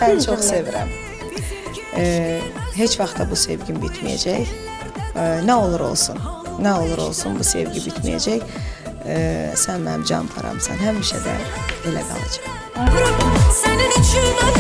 Səni çox sevirəm. Heç vaxt da bu sevgim bitməyəcək. Nə olur olsun, nə olur olsun bu sevgi bitməyəcək. Sən mənim can paramsan, həmişə də elə qalacaq. Senin için